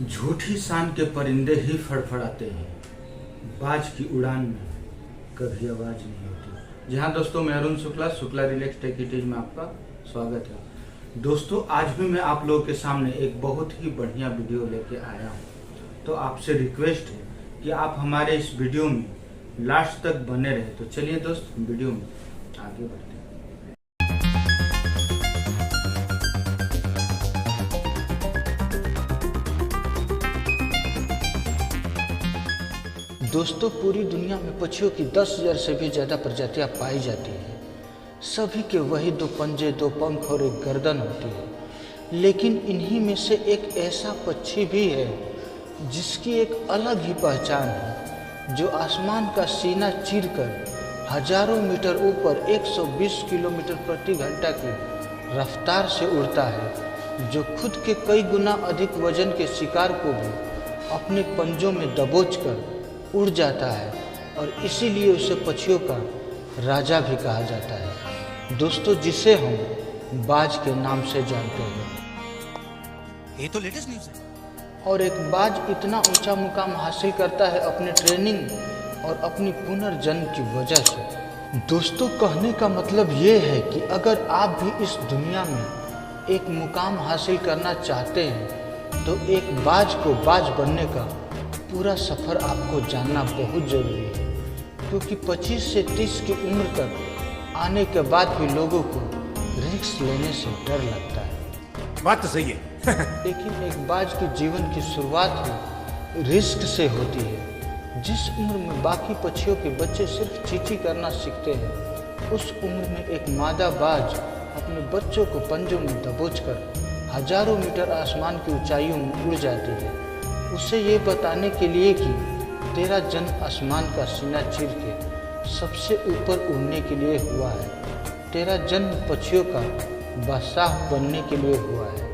झूठी शान के परिंदे ही फड़फड़ाते हैं, बाज की उड़ान में कभी आवाज नहीं होती। जी हाँ दोस्तों, मैं अरुण शुक्ला रिलैक्स टेक में आपका स्वागत है। दोस्तों, आज भी मैं आप लोगों के सामने एक बहुत ही बढ़िया वीडियो लेके आया हूँ। तो आपसे रिक्वेस्ट है कि आप हमारे इस वीडियो में लास्ट तक बने रहे। तो चलिए दोस्त, वीडियो में आगे बढ़ते हैं। दोस्तों, पूरी दुनिया में पक्षियों की 10,000 से भी ज़्यादा प्रजातियां पाई जाती हैं। सभी के वही 2 पंजे, 2 पंख और एक गर्दन होती है। लेकिन इन्हीं में से एक ऐसा पक्षी भी है जिसकी एक अलग ही पहचान है, जो आसमान का सीना चीरकर हजारों मीटर ऊपर 120 किलोमीटर प्रति घंटा की रफ्तार से उड़ता है, जो खुद के कई गुना अधिक वजन के शिकार को भी अपने पंजों में दबोचकर उड़ जाता है, और इसीलिए उसे पक्षियों का राजा भी कहा जाता है दोस्तों, जिसे हम बाज के नाम से जानते हैं। ये तो लेटेस्ट न्यूज़ है। और एक बाज इतना ऊंचा मुकाम हासिल करता है अपने ट्रेनिंग और अपनी पुनर्जन्म की वजह से। दोस्तों, कहने का मतलब ये है कि अगर आप भी इस दुनिया में एक मुकाम हासिल करना चाहते हैं तो एक बाज को बाज बनने का पूरा सफ़र आपको जानना बहुत ज़रूरी है, क्योंकि 25 से 30 की उम्र तक आने के बाद भी लोगों को रिस्क लेने से डर लगता है। बात तो सही है। लेकिन एक बाज के जीवन की शुरुआत ही रिस्क से होती है। जिस उम्र में बाकी पक्षियों के बच्चे सिर्फ चींची करना सीखते हैं, उस उम्र में एक मादा बाज अपने बच्चों को पंजों में दबोचकर हजारों मीटर आसमान की ऊंचाइयों में उड़ जाती है, उसे ये बताने के लिए कि तेरा जन्म आसमान का सीना चीर के सबसे ऊपर उड़ने के लिए हुआ है। तेरा जन्म पक्षियों का बादशाह बनने के लिए हुआ है।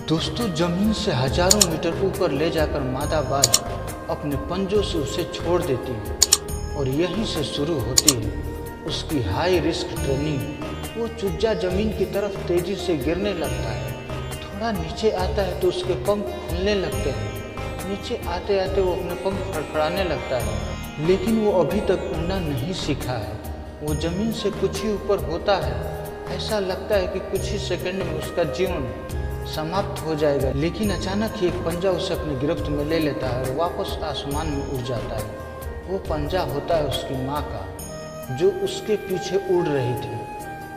दोस्तों, जमीन से हजारों मीटर ऊपर ले जाकर मादा बाज अपने पंजों से उसे छोड़ देती है, और यहीं से शुरू होती है उसकी हाई रिस्क ट्रेनिंग। वो चुज्जा जमीन की तरफ तेजी से गिरने लगता है। थोड़ा नीचे आता है तो उसके पंख खुलने लगते हैं। नीचे आते आते वो अपने पंख फड़फड़ाने लगता है, लेकिन वो अभी तक उड़ना नहीं सीखा है। वो जमीन से कुछ ही ऊपर होता है। ऐसा लगता है कि कुछ ही सेकंड में उसका जीवन समाप्त हो जाएगा, लेकिन अचानक ही एक पंजा उसे अपनी गिरफ्त में ले लेता है और वापस आसमान में उड़ जाता है। वो पंजा होता है उसकी माँ का, जो उसके पीछे उड़ रही थी।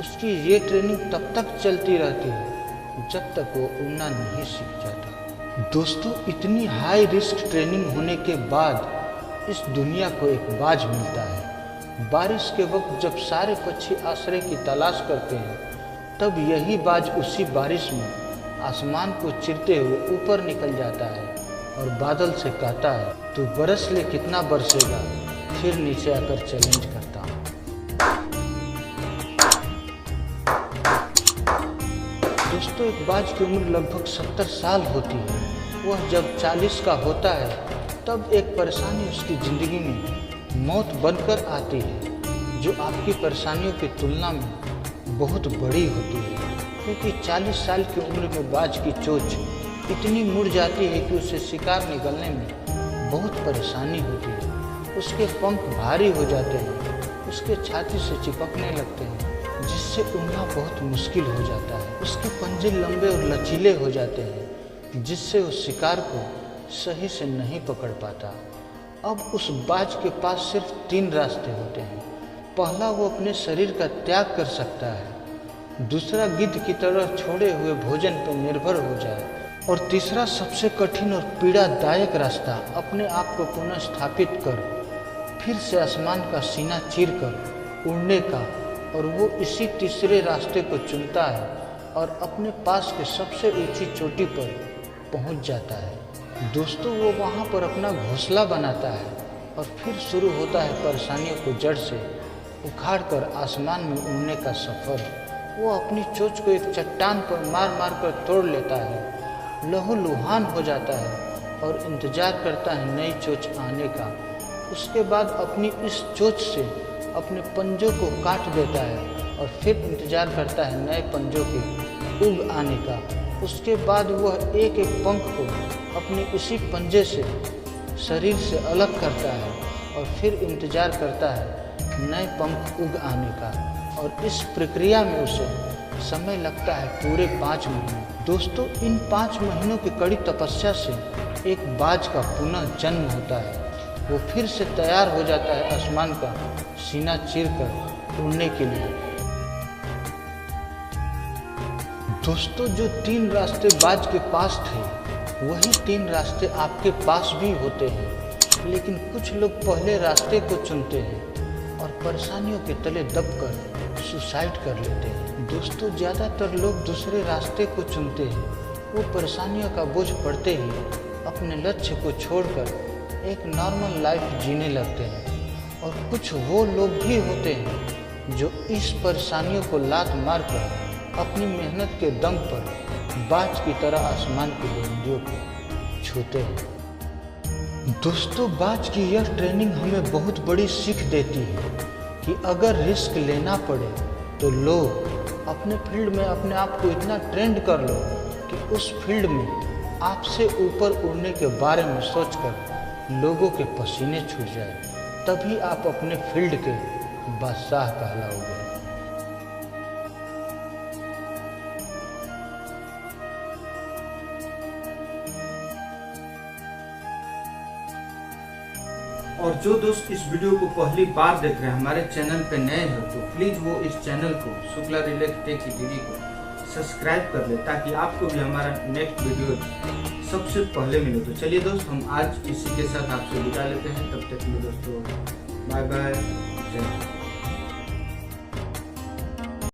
उसकी ये ट्रेनिंग तब तक चलती रहती है जब तक वो उड़ना नहीं सीख जाता। दोस्तों, इतनी हाई रिस्क ट्रेनिंग होने के बाद इस दुनिया को एक बाज मिलता है। बारिश के वक्त जब सारे पक्षी आश्रय की तलाश करते हैं, तब यही बाज उसी बारिश में आसमान को चीरते हुए ऊपर निकल जाता है और बादल से कहता है, तू बरस ले कितना बरसेगा, फिर नीचे आकर चैलेंज करता हूँ। दोस्तों, एक बाज की उम्र लगभग 70 साल होती है। वह जब 40 का होता है, तब एक परेशानी उसकी ज़िंदगी में मौत बनकर आती है, जो आपकी परेशानियों की तुलना में बहुत बड़ी होती है, क्योंकि 40 साल की उम्र में बाज की चोंच इतनी मुड़ जाती है कि उसे शिकार निगलने में बहुत परेशानी होती है। उसके पंख भारी हो जाते हैं, उसके छाती से चिपकने लगते हैं, जिससे उड़ना बहुत मुश्किल हो जाता है। उसके पंजे लंबे और लचीले हो जाते हैं, जिससे वो शिकार को सही से नहीं पकड़ पाता। अब उस बाज के पास सिर्फ 3 रास्ते होते हैं। पहला, वो अपने शरीर का त्याग कर सकता है। दूसरा, गिद्ध की तरह छोड़े हुए भोजन पर निर्भर हो जाए। और तीसरा, सबसे कठिन और पीड़ादायक रास्ता, अपने आप को पुनः स्थापित कर फिर से आसमान का सीना चीरकर उड़ने का। और वो इसी तीसरे रास्ते को चुनता है और अपने पास के सबसे ऊंची चोटी पर पहुंच जाता है। दोस्तों, वो वहां पर अपना घोंसला बनाता है और फिर शुरू होता है परेशानियों को जड़ से उखाड़कर आसमान में उड़ने का सफ़र। वो अपनी चोंच को एक चट्टान पर मार मार कर तोड़ लेता है, लहूलुहान हो जाता है और इंतज़ार करता है नई चोंच आने का। उसके बाद अपनी इस चोंच से अपने पंजों को काट देता है और फिर इंतज़ार करता है नए पंजों के उग आने का। उसके बाद वह एक एक पंख को अपने इसी पंजे से शरीर से अलग करता है और फिर इंतजार करता है नए पंख उग आने का। और इस प्रक्रिया में उसे समय लगता है पूरे 5 महीने। दोस्तों, इन 5 महीनों की कड़ी तपस्या से एक बाज का पुनः जन्म होता है। वो फिर से तैयार हो जाता है आसमान का सीना चीरकर उड़ने के लिए। दोस्तों, जो 3 रास्ते बाज के पास थे वही 3 रास्ते आपके पास भी होते हैं, लेकिन कुछ लोग पहले रास्ते को चुनते हैं और परेशानियों के तले दबकर सुसाइड कर लेते हैं। दोस्तों, ज़्यादातर लोग दूसरे रास्ते को चुनते हैं। वो परेशानियों का बोझ पड़ते ही अपने लक्ष्य को छोड़कर एक नॉर्मल लाइफ जीने लगते हैं। और कुछ वो लोग भी होते हैं जो इस परेशानियों को लात मारकर अपनी मेहनत के दम पर बाज की तरह आसमान की बुलंदियों को छूते हैं। दोस्तों, बाज की यह ट्रेनिंग हमें बहुत बड़ी सीख देती है कि अगर रिस्क लेना पड़े तो लो, अपने फील्ड में अपने आप को इतना ट्रेंड कर लो कि उस फील्ड में आपसे ऊपर उड़ने के बारे में सोचकर लोगों के पसीने छूट जाए, तभी आप अपने फील्ड के बादशाह कहलाओगे। और जो दोस्त इस वीडियो को पहली बार देख रहे हैं, हमारे चैनल पे नए हैं, तो प्लीज़ वो इस चैनल को शुक्ला रिलैक्स टेक दीदी को सब्सक्राइब कर ले ताकि आपको भी हमारा नेक्स्ट वीडियो सबसे पहले मिले। तो चलिए दोस्त, हम आज इसी के साथ आपसे विदा लेते हैं। तब तक के लिए दोस्तों बाय बाय, जय हिंद।